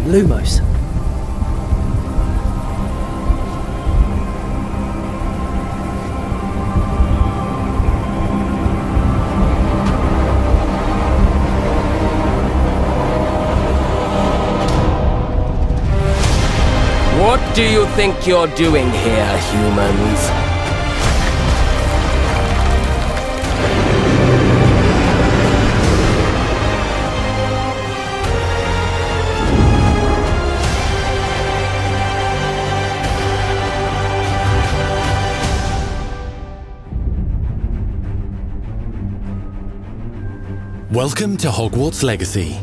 Lumos. What do you think you're doing here, humans? Welcome to Hogwarts Legacy.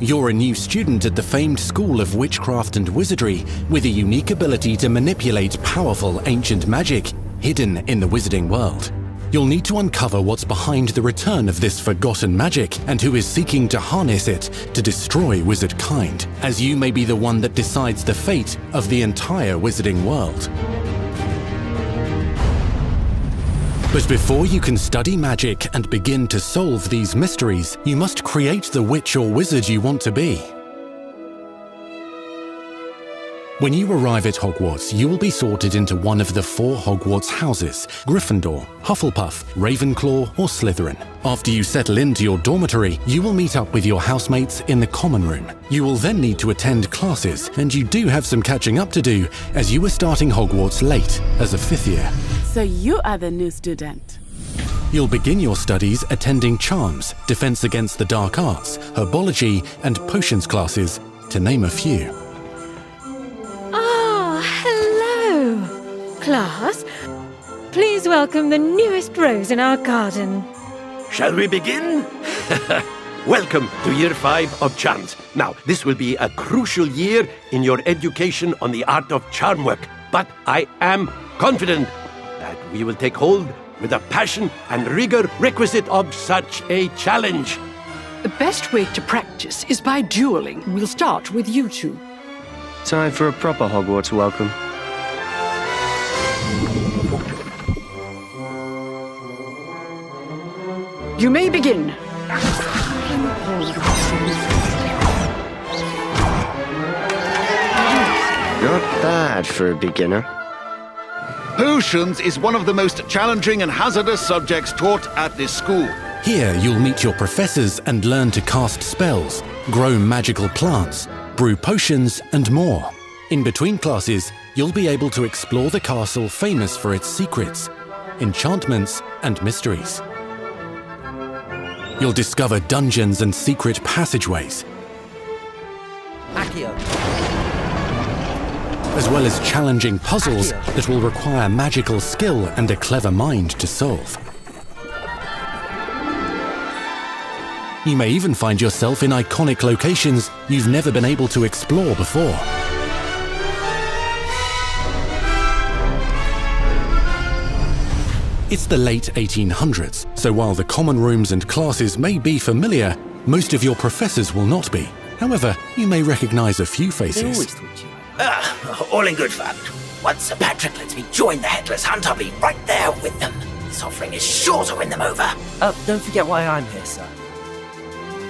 You're a new student at the famed School of Witchcraft and Wizardry with a unique ability to manipulate powerful ancient magic hidden in the wizarding world. You'll need to uncover what's behind the return of this forgotten magic and who is seeking to harness it to destroy wizard kind, as you may be the one that decides the fate of the entire wizarding world. But before you can study magic and begin to solve these mysteries, you must create the witch or wizard you want to be. When you arrive at Hogwarts, you will be sorted into one of the 4 Hogwarts houses: Gryffindor, Hufflepuff, Ravenclaw, or Slytherin. After you settle into your dormitory, you will meet up with your housemates in the common room. You will then need to attend classes, and you do have some catching up to do, as you are starting Hogwarts late as a 5th year. So you are the new student. You'll begin your studies attending Charms, Defense Against the Dark Arts, Herbology, and Potions classes, to name a few. Hello, class. Please welcome the newest rose in our garden. Shall we begin? Welcome to Year 5 of Charms. Now, this will be a crucial year in your education on the art of charm work, but I am confident that we will take hold with the passion and rigor requisite of such a challenge. The best way to practice is by dueling. We'll start with you two. Time for a proper Hogwarts welcome. You may begin. Not bad for a beginner. Potions is one of the most challenging and hazardous subjects taught at this school. Here, you'll meet your professors and learn to cast spells, grow magical plants, brew potions, and more. In between classes, you'll be able to explore the castle famous for its secrets, enchantments, and mysteries. You'll discover dungeons and secret passageways, as well as challenging puzzles that will require magical skill and a clever mind to solve. You may even find yourself in iconic locations you've never been able to explore before. It's the late 1800s, so while the common rooms and classes may be familiar, most of your professors will not be. However, you may recognize a few faces. All in good fun. Once Sir Patrick lets me join the Headless Hunt, I'll be right there with them. This offering is sure to win them over. Don't forget why I'm here, sir.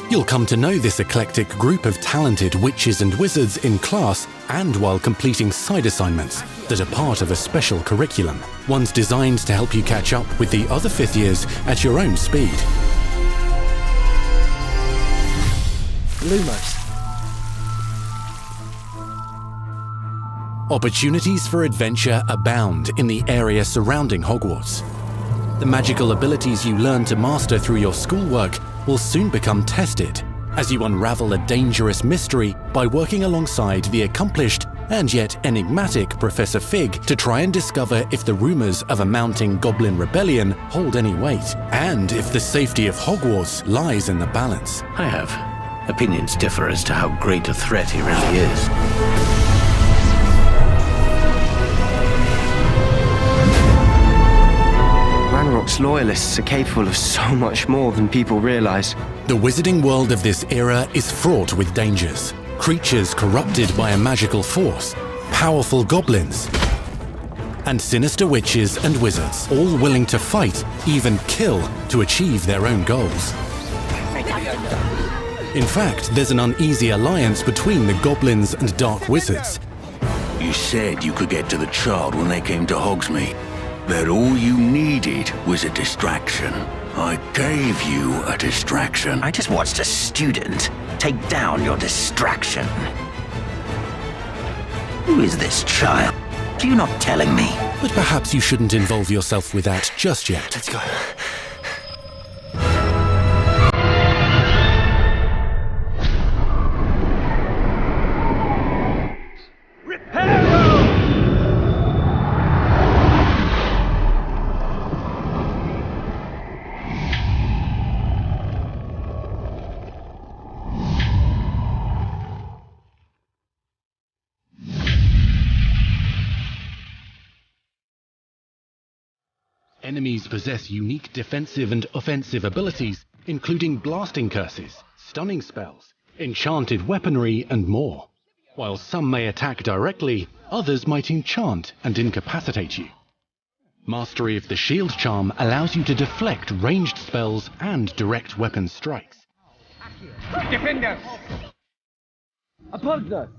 You'll come to know this eclectic group of talented witches and wizards in class and while completing side assignments that are part of a special curriculum, ones designed to help you catch up with the other 5th years at your own speed. Lumos. Opportunities for adventure abound in the area surrounding Hogwarts. The magical abilities you learn to master through your schoolwork will soon become tested as you unravel a dangerous mystery by working alongside the accomplished and yet enigmatic Professor Fig to try and discover if the rumors of a mounting goblin rebellion hold any weight, and if the safety of Hogwarts lies in the balance. I have. Opinions differ as to how great a threat he really is. Hogwarts loyalists are capable of so much more than people realize. The wizarding world of this era is fraught with dangers. Creatures corrupted by a magical force, powerful goblins, and sinister witches and wizards, all willing to fight, even kill, to achieve their own goals. In fact, there's an uneasy alliance between the goblins and dark wizards. You said you could get to the child when they came to Hogsmeade. That all you needed was a distraction. I gave you a distraction. I just watched a student take down your distraction. Who is this child? Are you not telling me? But perhaps you shouldn't involve yourself with that just yet. Let's go. Enemies possess unique defensive and offensive abilities, including blasting curses, stunning spells, enchanted weaponry, and more. While some may attack directly, others might enchant and incapacitate you. Mastery of the shield charm allows you to deflect ranged spells and direct weapon strikes. Defenders! Upon us!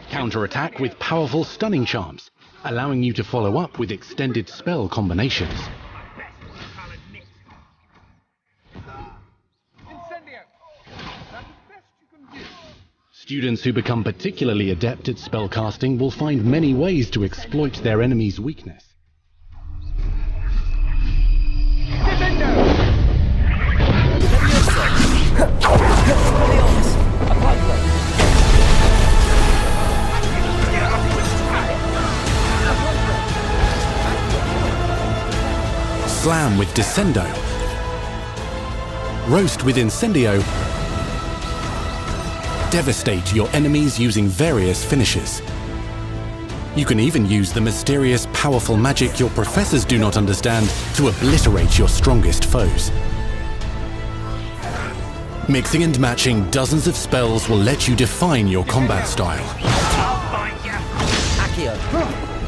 Counterattack with powerful stunning charms, allowing you to follow up with extended spell combinations. Students who become particularly adept at spellcasting will find many ways to exploit their enemy's weakness. Slam with Descendo. Roast with Incendio. Devastate your enemies using various finishes. You can even use the mysterious, powerful magic your professors do not understand to obliterate your strongest foes. Mixing and matching dozens of spells will let you define your combat style. Accio.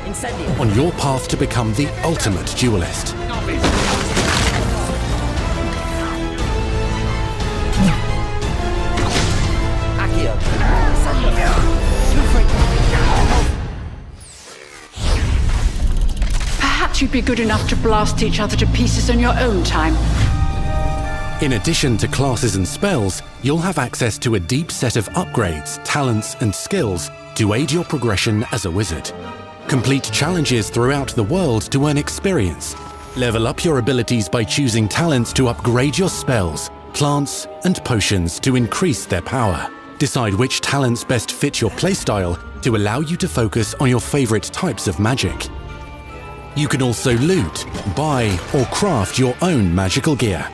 Incendio. On your path to become the ultimate duelist. Perhaps you'd be good enough to blast each other to pieces in your own time. In addition to classes and spells, you'll have access to a deep set of upgrades, talents, and skills to aid your progression as a wizard. Complete challenges throughout the world to earn experience. Level up your abilities by choosing talents to upgrade your spells, plants, and potions to increase their power. Decide which talents best fit your playstyle to allow you to focus on your favorite types of magic. You can also loot, buy, or craft your own magical gear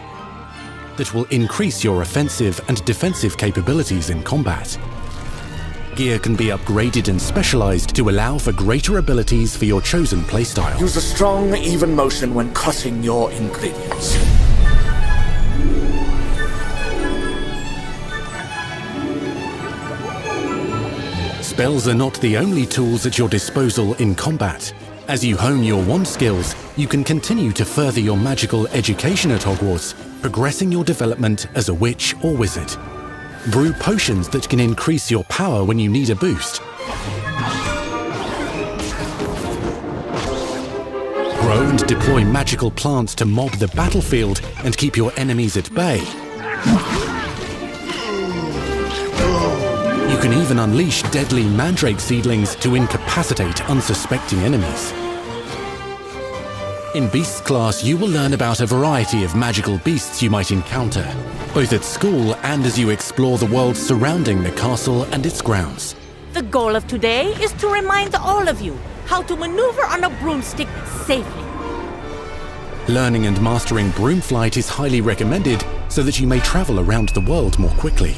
that will increase your offensive and defensive capabilities in combat. Gear can be upgraded and specialized to allow for greater abilities for your chosen playstyle. Use a strong, even motion when cutting your ingredients. Spells are not the only tools at your disposal in combat. As you hone your wand skills, you can continue to further your magical education at Hogwarts, progressing your development as a witch or wizard. Brew potions that can increase your power when you need a boost. Grow and deploy magical plants to mob the battlefield and keep your enemies at bay. You can even unleash deadly mandrake seedlings to incapacitate unsuspecting enemies. In Beasts class, you will learn about a variety of magical beasts you might encounter, both at school and as you explore the world surrounding the castle and its grounds. The goal of today is to remind all of you how to maneuver on a broomstick safely. Learning and mastering broom flight is highly recommended so that you may travel around the world more quickly.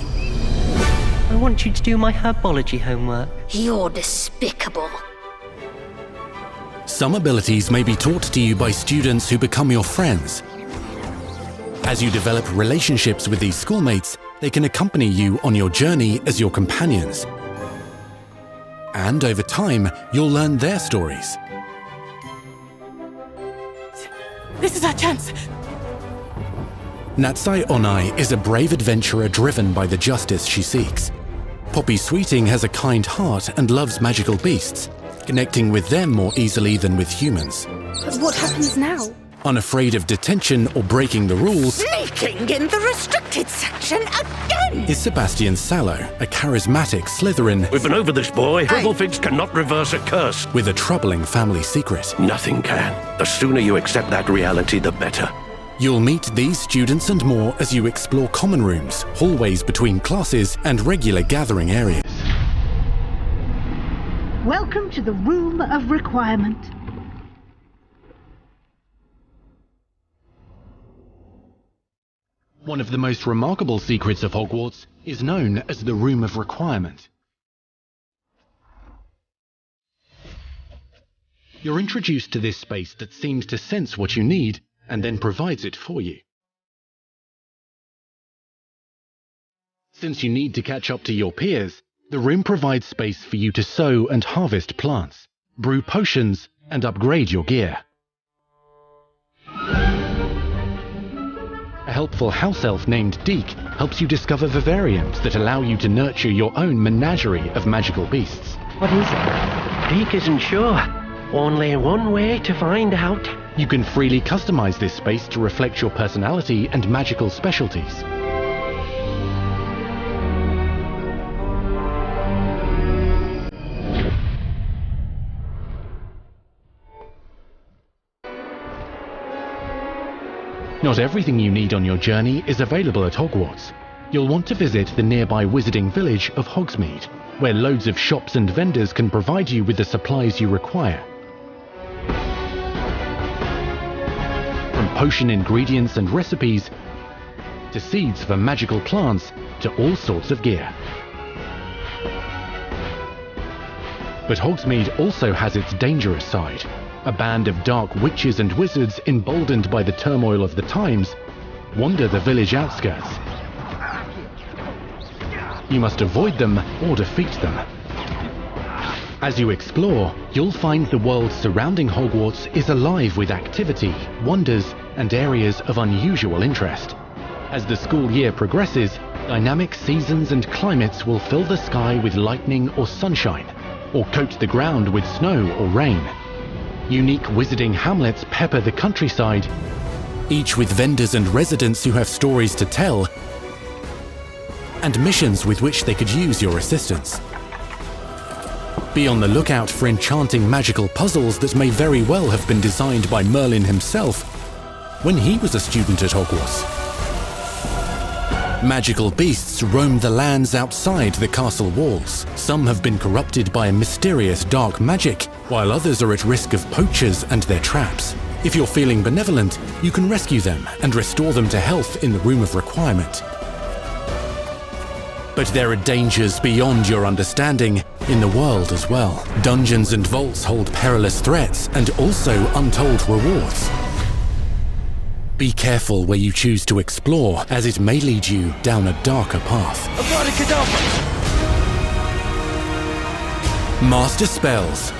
I want you to do my herbology homework. You're despicable. Some abilities may be taught to you by students who become your friends. As you develop relationships with these schoolmates, they can accompany you on your journey as your companions. And over time, you'll learn their stories. This is our chance. Natsai Onai is a brave adventurer driven by the justice she seeks. Poppy Sweeting has a kind heart and loves magical beasts, connecting with them more easily than with humans. But what happens now? Unafraid of detention or breaking the rules, Sneaking in the restricted section again! is Sebastian Sallow, a charismatic Slytherin We've been over this, boy. Triple-figs cannot reverse a curse. with a troubling family secret. Nothing can. The sooner you accept that reality, the better. You'll meet these students and more as you explore common rooms, hallways between classes, and regular gathering areas. Welcome to the Room of Requirement. One of the most remarkable secrets of Hogwarts is known as the Room of Requirement. You're introduced to this space that seems to sense what you need and then provides it for you. Since you need to catch up to your peers, the room provides space for you to sow and harvest plants, brew potions, and upgrade your gear. A helpful house elf named Deke helps you discover vivariums that allow you to nurture your own menagerie of magical beasts. What is it? Deke isn't sure. Only one way to find out. You can freely customize this space to reflect your personality and magical specialties. Not everything you need on your journey is available at Hogwarts. You'll want to visit the nearby wizarding village of Hogsmeade, where loads of shops and vendors can provide you with the supplies you require. From potion ingredients and recipes, to seeds for magical plants, to all sorts of gear. But Hogsmeade also has its dangerous side. A band of dark witches and wizards, emboldened by the turmoil of the times, wander the village outskirts. You must avoid them or defeat them. As you explore, you'll find the world surrounding Hogwarts is alive with activity, wonders, and areas of unusual interest. As the school year progresses, dynamic seasons and climates will fill the sky with lightning or sunshine, or coat the ground with snow or rain. Unique wizarding hamlets pepper the countryside, each with vendors and residents who have stories to tell, and missions with which they could use your assistance. Be on the lookout for enchanting magical puzzles that may very well have been designed by Merlin himself when he was a student at Hogwarts. Magical beasts roam the lands outside the castle walls. Some have been corrupted by a mysterious dark magic, while others are at risk of poachers and their traps. If you're feeling benevolent, you can rescue them and restore them to health in the Room of Requirement. But there are dangers beyond your understanding in the world as well. Dungeons and vaults hold perilous threats and also untold rewards. Be careful where you choose to explore, as it may lead you down a darker path. Master spells.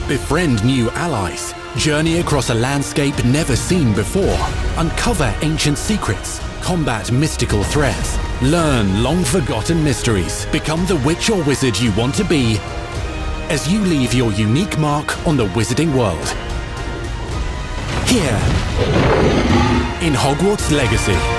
Befriend new allies. Journey across a landscape never seen before. Uncover ancient secrets. Combat mystical threats. Learn long-forgotten mysteries. Become the witch or wizard you want to be as you leave your unique mark on the wizarding world. Here, in Hogwarts Legacy.